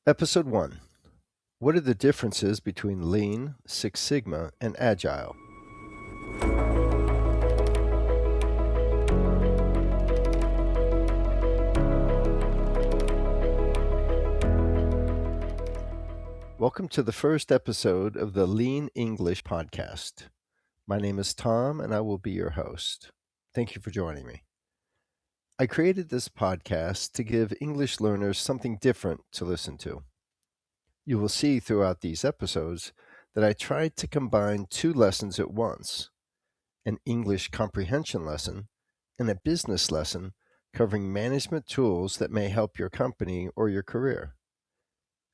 Episode 1. What are the differences between Lean, Six Sigma, and Agile? Welcome to the first episode of the Lean English podcast. My name is Tom, and I will be your host. Thank you for joining me. I created this podcast to give English learners something different to listen to. You will see throughout these episodes that I tried to combine two lessons at once, an English comprehension lesson and a business lesson covering management tools that may help your company or your career.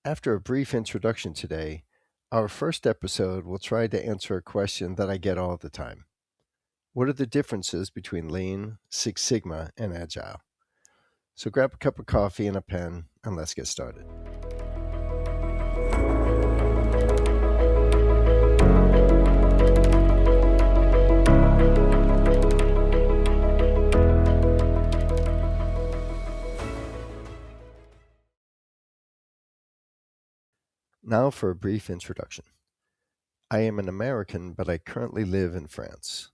After a brief introduction today, our first episode will try to answer a question that I get all the time. What are the differences between Lean, Six Sigma, and Agile? So grab a cup of coffee and a pen, and let's get started. Now for a brief introduction. I am an American, but I currently live in France.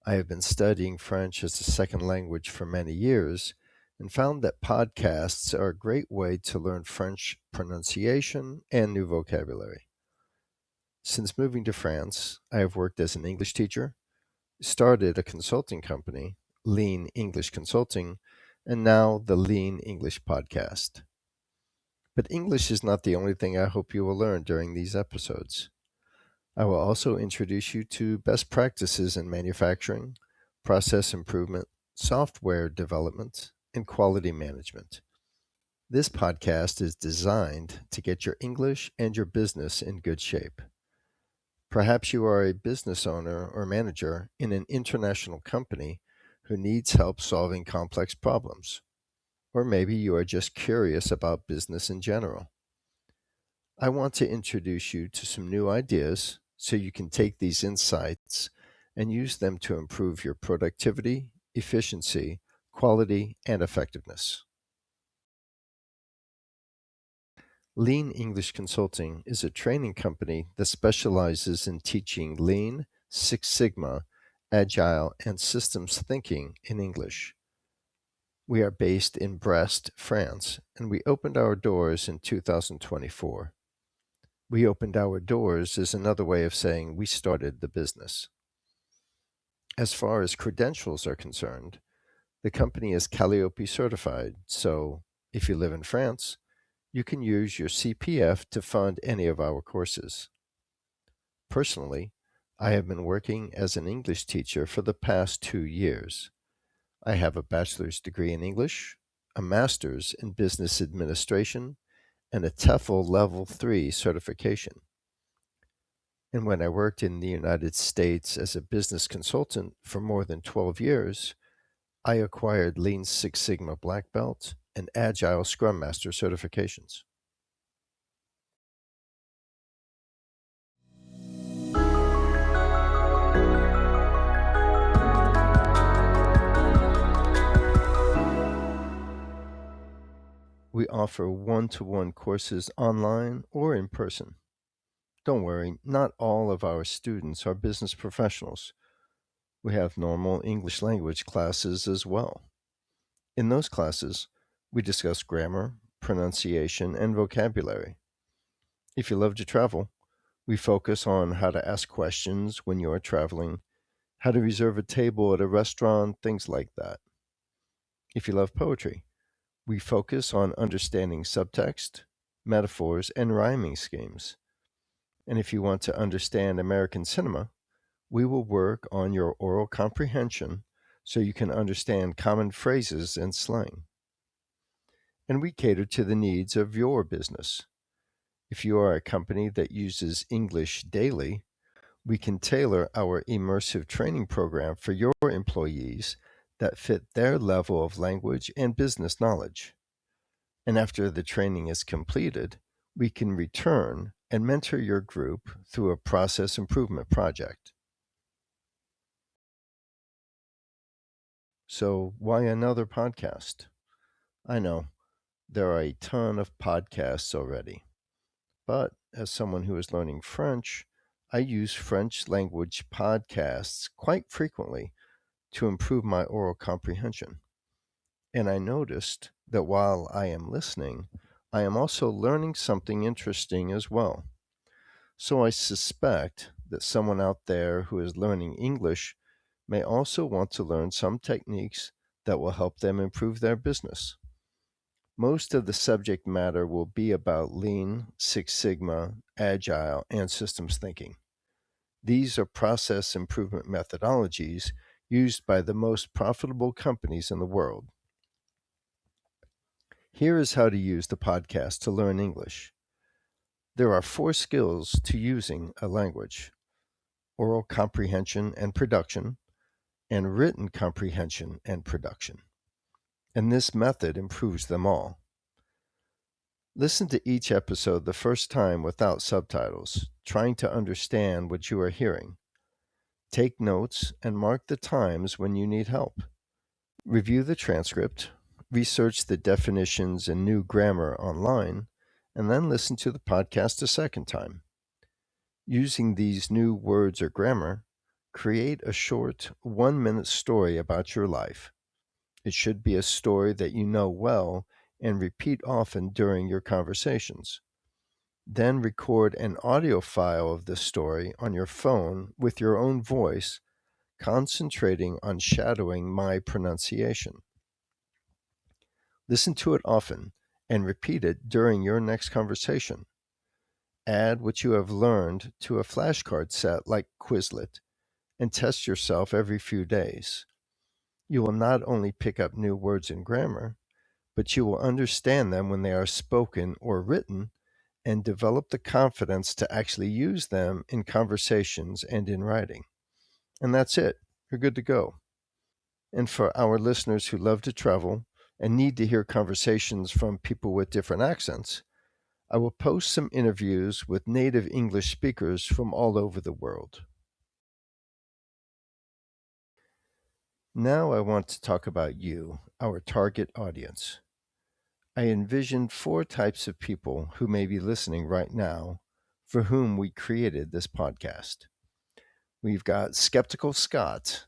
I have been studying French as a second language for many years and found that podcasts are a great way to learn French pronunciation and new vocabulary. Since moving to France, I have worked as an English teacher, started a consulting company, Lean English Consulting, and now the Lean English Podcast. But English is not the only thing I hope you will learn during these episodes. I will also introduce you to best practices in manufacturing, process improvement, software development, and quality management. This podcast is designed to get your English and your business in good shape. Perhaps you are a business owner or manager in an international company who needs help solving complex problems. Or maybe you are just curious about business in general. I want to introduce you to some new ideas so you can take these insights and use them to improve your productivity, efficiency, quality, and effectiveness. Lean English Consulting is a training company that specializes in teaching Lean, Six Sigma, Agile, and systems thinking in English. We are based in Brest, France, and we opened our doors in 2024. We opened our doors is another way of saying we started the business. As far as credentials are concerned, the company is Calliope certified, so if you live in France, you can use your CPF to fund any of our courses. Personally, I have been working as an English teacher for the past 2 years. I have a bachelor's degree in English, a master's in business administration, and a TEFL Level 3 certification. And when I worked in the United States as a business consultant for more than 12 years, I acquired Lean Six Sigma Black Belt and Agile Scrum Master certifications. We offer one-to-one courses online or in person. Don't worry, not all of our students are business professionals. We have normal English language classes as well. In those classes, we discuss grammar, pronunciation, and vocabulary. If you love to travel, we focus on how to ask questions when you are traveling, how to reserve a table at a restaurant, things like that. If you love poetry, we focus on understanding subtext, metaphors, and rhyming schemes. And if you want to understand American cinema, we will work on your oral comprehension so you can understand common phrases and slang. And we cater to the needs of your business. If you are a company that uses English daily, we can tailor our immersive training program for your employees that fit their level of language and business knowledge. And after the training is completed, we can return and mentor your group through a process improvement project. So, why another podcast? I know, There are a ton of podcasts already. But as someone who is learning French, I use French language podcasts quite frequently to improve my oral comprehension. And I noticed that while I am listening, I am also learning something interesting as well. So I suspect that someone out there who is learning English may also want to learn some techniques that will help them improve their business. Most of the subject matter will be about Lean, Six Sigma, Agile, and systems thinking. These are process improvement methodologies used by the most profitable companies in the world. Here is how to use the podcast to learn English. There are 4 skills to using a language: oral comprehension and production, and written comprehension and production. And this method improves them all. Listen to each episode the first time without subtitles, trying to understand what you are hearing. Take notes and mark the times when you need help. Review the transcript, research the definitions and new grammar online, and then listen to the podcast a second time. Using these new words or grammar, create a short 1-minute story about your life. It should be a story that you know well and repeat often during your conversations. Then record an audio file of this story on your phone with your own voice, concentrating on shadowing my pronunciation. Listen to it often and repeat it during your next conversation. Add what you have learned to a flashcard set like Quizlet and test yourself every few days. You will not only pick up new words and grammar, but you will understand them when they are spoken or written and develop the confidence to actually use them in conversations and in writing. And that's it. You're good to go. And for our listeners who love to travel and need to hear conversations from people with different accents, I will post some interviews with native English speakers from all over the world. Now I want to talk about you, our target audience. I envision 4 types of people who may be listening right now for whom we created this podcast. We've got Skeptical Scott,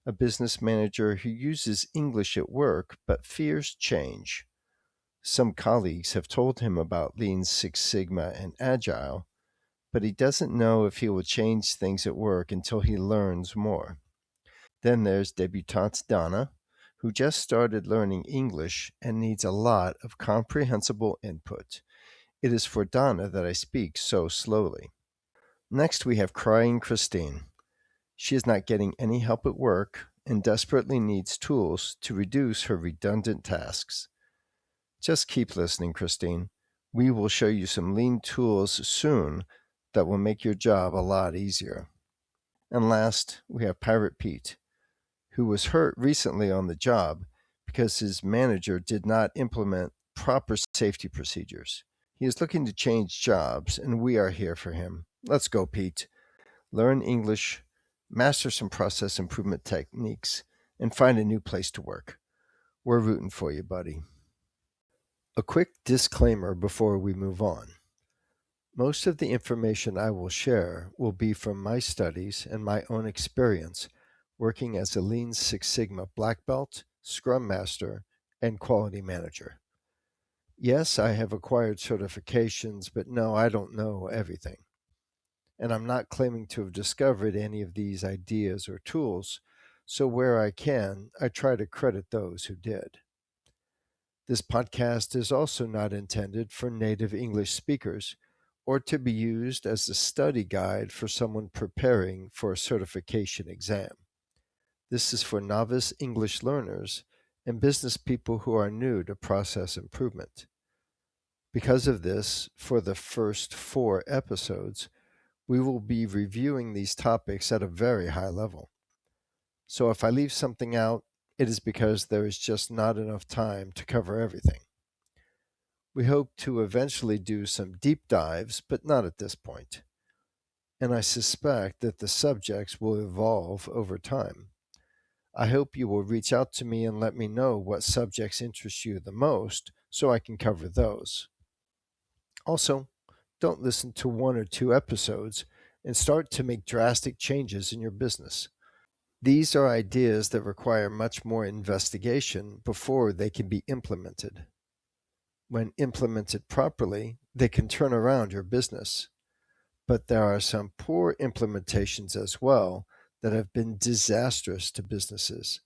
a business manager who uses English at work but fears change. Some colleagues have told him about Lean Six Sigma and Agile, but he doesn't know if he will change things at work until he learns more. Then there's debutante Donna, who just started learning English and needs a lot of comprehensible input. It is for Donna that I speak so slowly. Next, we have crying Christine. She is not getting any help at work and desperately needs tools to reduce her redundant tasks. Just keep listening, Christine. We will show you some lean tools soon that will make your job a lot easier. And last, we have Pirate Pete, who was hurt recently on the job because his manager did not implement proper safety procedures. He is looking to change jobs, and we are here for him. Let's go, Pete. Learn English, master some process improvement techniques, and find a new place to work. We're rooting for you, buddy. A quick disclaimer before we move on. Most of the information I will share will be from my studies and my own experience working as a Lean Six Sigma Black Belt, Scrum Master, and Quality Manager. Yes, I have acquired certifications, but no, I don't know everything. And I'm not claiming to have discovered any of these ideas or tools, so where I can, I try to credit those who did. This podcast is also not intended for native English speakers or to be used as a study guide for someone preparing for a certification exam. This is for novice English learners and business people who are new to process improvement. Because of this, for the first 4 episodes, we will be reviewing these topics at a very high level. So if I leave something out, it is because there is just not enough time to cover everything. We hope to eventually do some deep dives, but not at this point. And I suspect that the subjects will evolve over time. I hope you will reach out to me and let me know what subjects interest you the most so I can cover those. Also, don't listen to one or two episodes and start to make drastic changes in your business. These are ideas that require much more investigation before they can be implemented. When implemented properly, they can turn around your business. But there are some poor implementations as well that have been disastrous to businesses.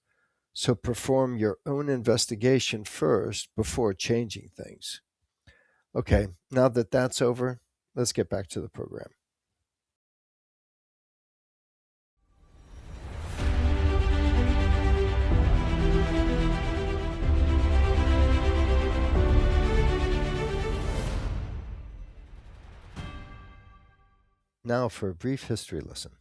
So perform your own investigation first before changing things. Okay, now that that's over, let's get back to the program. Now for a brief history lesson.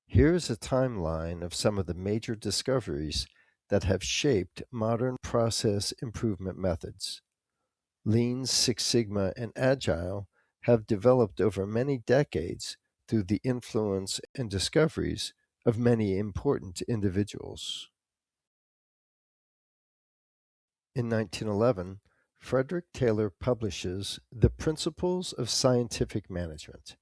Here is a timeline of some of the major discoveries that have shaped modern process improvement methods. Lean, Six Sigma, and Agile have developed over many decades through the influence and discoveries of many important individuals. In 1911, Frederick Taylor publishes The Principles of Scientific Management.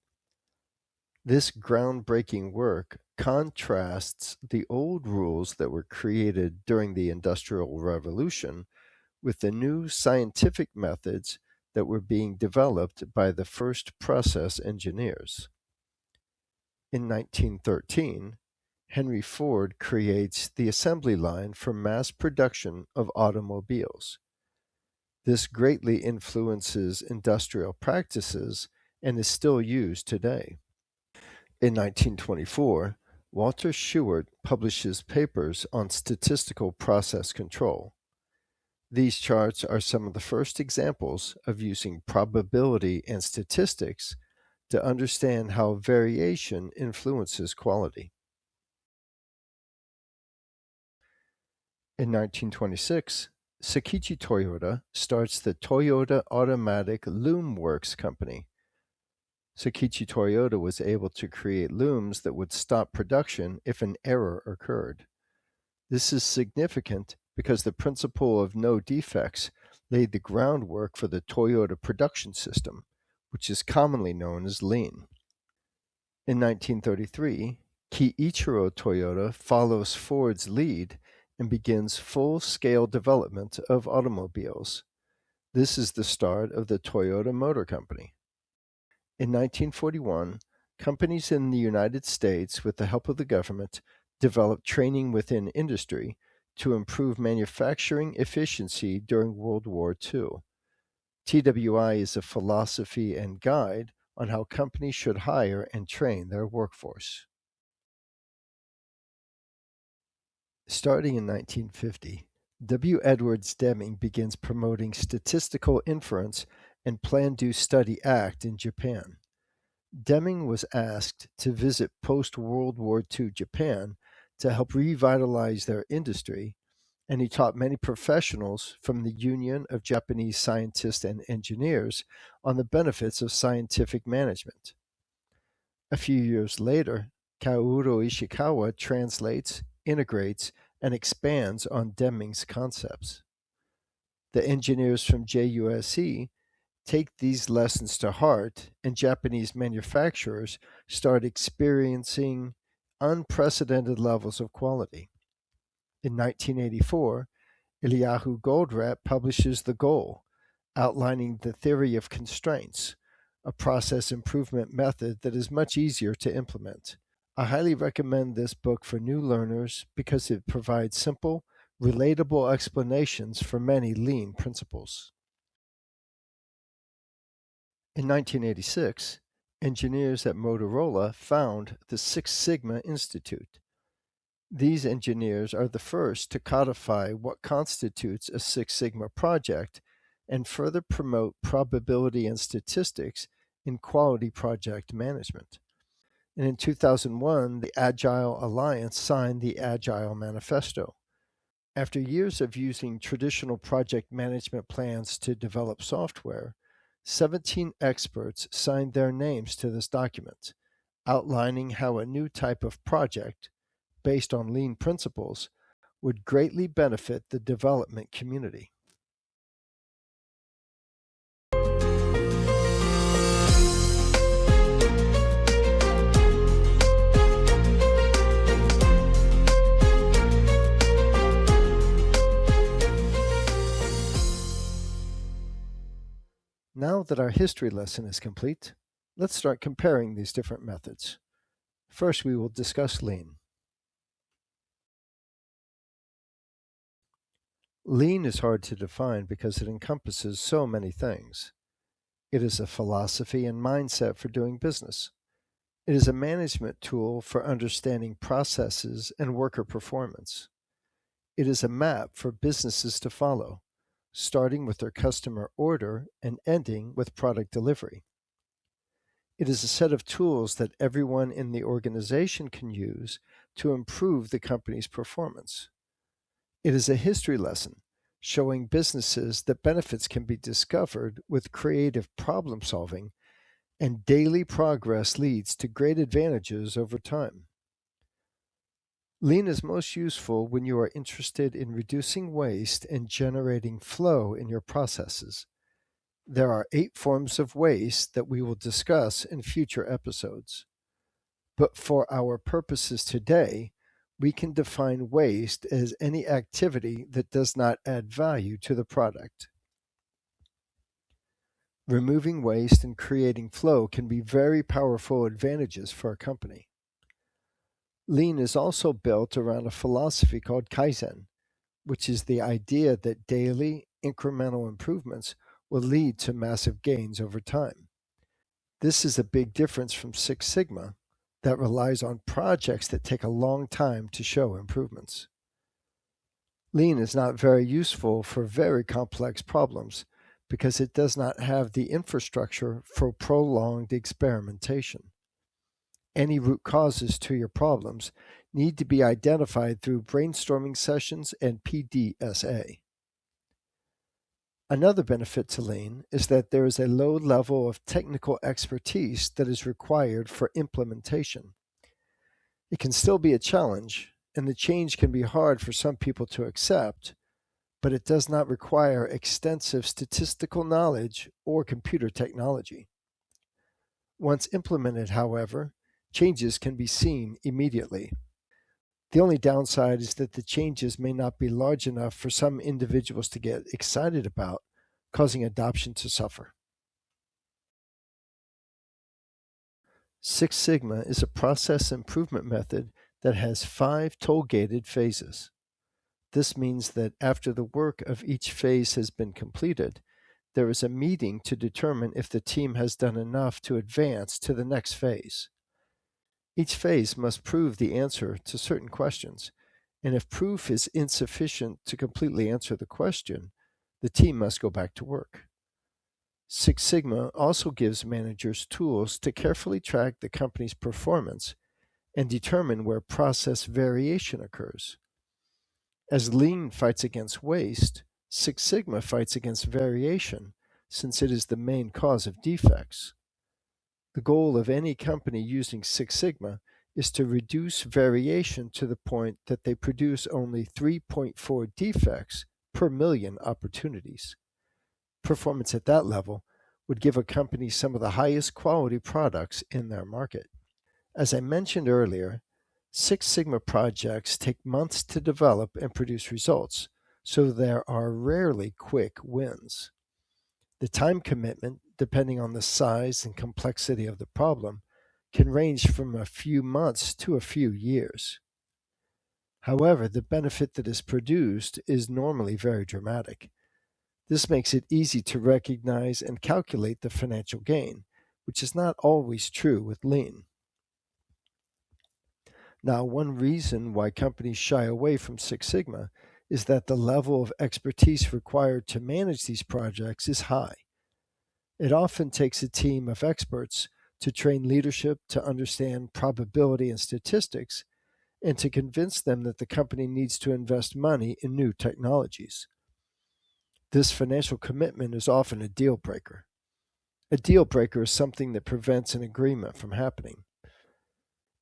This groundbreaking work contrasts the old rules that were created during the Industrial Revolution with the new scientific methods that were being developed by the first process engineers. In 1913, Henry Ford creates the assembly line for mass production of automobiles. This greatly influences industrial practices and is still used today. In 1924, Walter Shewhart publishes papers on statistical process control. These charts are some of the first examples of using probability and statistics to understand how variation influences quality. In 1926, Sakichi Toyota starts the Toyota Automatic Loom Works Company. Sakichi Toyota was able to create looms that would stop production if an error occurred. This is significant because the principle of no defects laid the groundwork for the Toyota production system, which is commonly known as Lean. In 1933, Kiichiro Toyota follows Ford's lead and begins full-scale development of automobiles. This is the start of the Toyota Motor Company. In 1941, companies in the United States, with the help of the government, developed training within industry to improve manufacturing efficiency during World War II. TWI is a philosophy and guide on how companies should hire and train their workforce. Starting in 1950, W. Edwards Deming begins promoting statistical inference and Plan-Do Study Act in Japan. Deming was asked to visit post-World War II Japan to help revitalize their industry, and he taught many professionals from the Union of Japanese Scientists and Engineers on the benefits of scientific management. A few years later, Kaoru Ishikawa translates, integrates, and expands on Deming's concepts. The engineers from JUSE take these lessons to heart, and Japanese manufacturers start experiencing unprecedented levels of quality. In 1984, Eliyahu Goldratt publishes The Goal, outlining the theory of constraints, a process improvement method that is much easier to implement. I highly recommend this book for new learners because it provides simple, relatable explanations for many lean principles. In 1986, engineers at Motorola found the Six Sigma Institute. These engineers are the first to codify what constitutes a Six Sigma project and further promote probability and statistics in quality project management. And in 2001, the Agile Alliance signed the Agile Manifesto. After years of using traditional project management plans to develop software, 17 experts signed their names to this document, outlining how a new type of project, based on lean principles, would greatly benefit the development community. Now that our history lesson is complete, let's start comparing these different methods. First, we will discuss Lean. Lean is hard to define because it encompasses so many things. It is a philosophy and mindset for doing business. It is a management tool for understanding processes and worker performance. It is a map for businesses to follow, starting with their customer order and ending with product delivery. It is a set of tools that everyone in the organization can use to improve the company's performance. It is a history lesson showing businesses that benefits can be discovered with creative problem solving, and daily progress leads to great advantages over time. Lean is most useful when you are interested in reducing waste and generating flow in your processes. There are 8 forms of waste that we will discuss in future episodes. But for our purposes today, we can define waste as any activity that does not add value to the product. Removing waste and creating flow can be very powerful advantages for a company. Lean is also built around a philosophy called Kaizen, which is the idea that daily, incremental improvements will lead to massive gains over time. This is a big difference from Six Sigma, that relies on projects that take a long time to show improvements. Lean is not very useful for very complex problems because it does not have the infrastructure for prolonged experimentation. Any root causes to your problems need to be identified through brainstorming sessions and PDSA. Another benefit to Lean is that there is a low level of technical expertise that is required for implementation. It can still be a challenge, and the change can be hard for some people to accept, but it does not require extensive statistical knowledge or computer technology. Once implemented, however, changes can be seen immediately. The only downside is that the changes may not be large enough for some individuals to get excited about, causing adoption to suffer. Six Sigma is a process improvement method that has 5 toll-gated phases. This means that after the work of each phase has been completed, there is a meeting to determine if the team has done enough to advance to the next phase. Each phase must prove the answer to certain questions, and if proof is insufficient to completely answer the question, the team must go back to work. Six Sigma also gives managers tools to carefully track the company's performance and determine where process variation occurs. As Lean fights against waste, Six Sigma fights against variation, since it is the main cause of defects. The goal of any company using Six Sigma is to reduce variation to the point that they produce only 3.4 defects per million opportunities. Performance at that level would give a company some of the highest quality products in their market. As I mentioned earlier, Six Sigma projects take months to develop and produce results, so there are rarely quick wins. The time commitment, depending on the size and complexity of the problem, can range from a few months to a few years. However, the benefit that is produced is normally very dramatic. This makes it easy to recognize and calculate the financial gain, which is not always true with Lean. Now, one reason why companies shy away from Six Sigma is that the level of expertise required to manage these projects is high. It often takes a team of experts to train leadership to understand probability and statistics and to convince them that the company needs to invest money in new technologies. This financial commitment is often a deal breaker. A deal breaker is something that prevents an agreement from happening.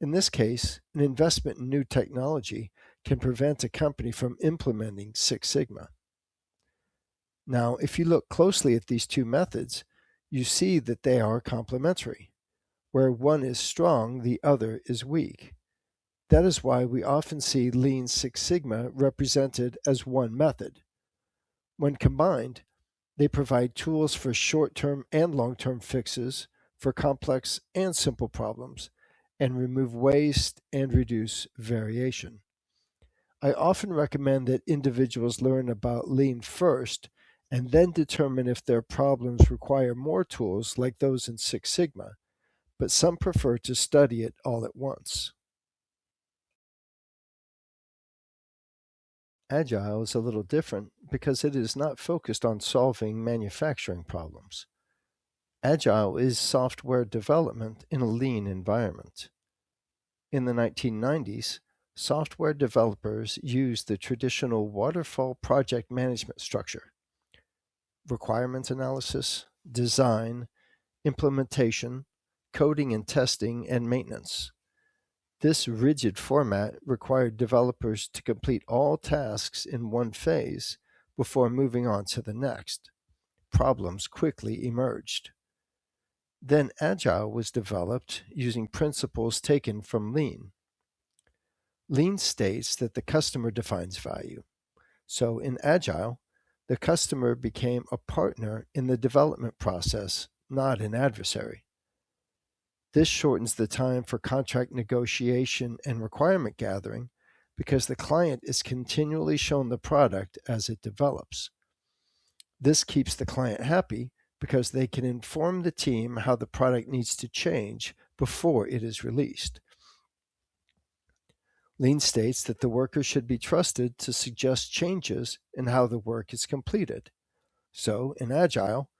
In this case, an investment in new technology can prevent a company from implementing Six Sigma. Now, if you look closely at these two methods, you see that they are complementary. Where one is strong, the other is weak. That is why we often see Lean Six Sigma represented as one method. When combined, They provide tools for short-term and long-term fixes for complex and simple problems, and remove waste and reduce variation. I often recommend that individuals learn about Lean first and then determine if their problems require more tools like those in Six Sigma, but some prefer to study it all at once. Agile is a little different because it is not focused on solving manufacturing problems. Agile is software development in a lean environment. In the 1990s, software developers used the traditional waterfall project management structure: requirements analysis, design, implementation, coding and testing, and maintenance. This rigid format required developers to complete all tasks in one phase before moving on to the next. Problems quickly emerged. Then Agile was developed using principles taken from Lean. Lean states that the customer defines value. So in Agile, the customer became a partner in the development process, not an adversary. This shortens the time for contract negotiation and requirement gathering because the client is continually shown the product as it develops. This keeps the client happy because they can inform the team how the product needs to change before it is released. Lean states that the worker should be trusted to suggest changes in how the work is completed. So, in Agile,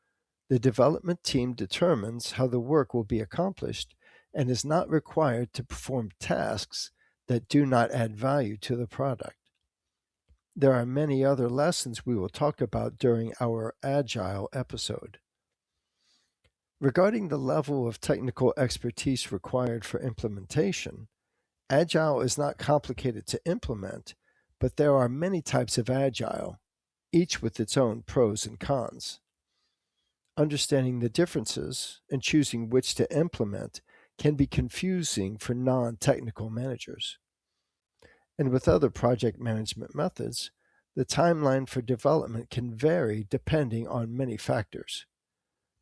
the development team determines how the work will be accomplished and is not required to perform tasks that do not add value to the product. There are many other lessons we will talk about during our Agile episode. Regarding the level of technical expertise required for implementation, Agile is not complicated to implement, but there are many types of Agile, each with its own pros and cons. Understanding the differences and choosing which to implement can be confusing for non-technical managers. And with other project management methods, the timeline for development can vary depending on many factors.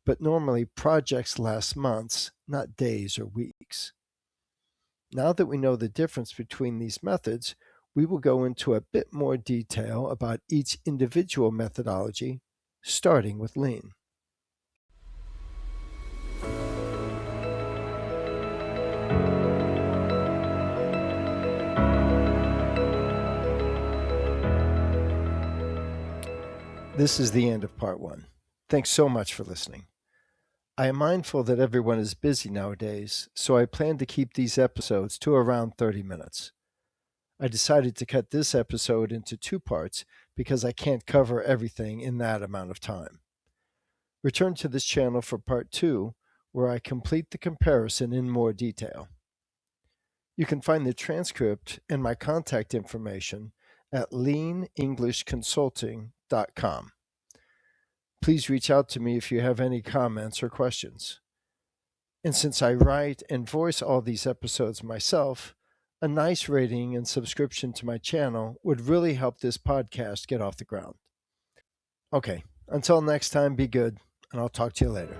But normally projects last months, not days or weeks. Now that we know the difference between these methods, we will go into a bit more detail about each individual methodology, starting with Lean. This is the end of part one. Thanks so much for listening. I am mindful that everyone is busy nowadays, so I plan to keep these episodes to around 30 minutes. I decided to cut this episode into two parts because I can't cover everything in that amount of time. Return to this channel for part two, where I complete the comparison in more detail. You can find the transcript and my contact information at leanenglishconsulting.com. Please reach out to me if you have any comments or questions. And since I write and voice all these episodes myself, a nice rating and subscription to my channel would really help this podcast get off the ground. Okay, until next time, be good, and I'll talk to you later.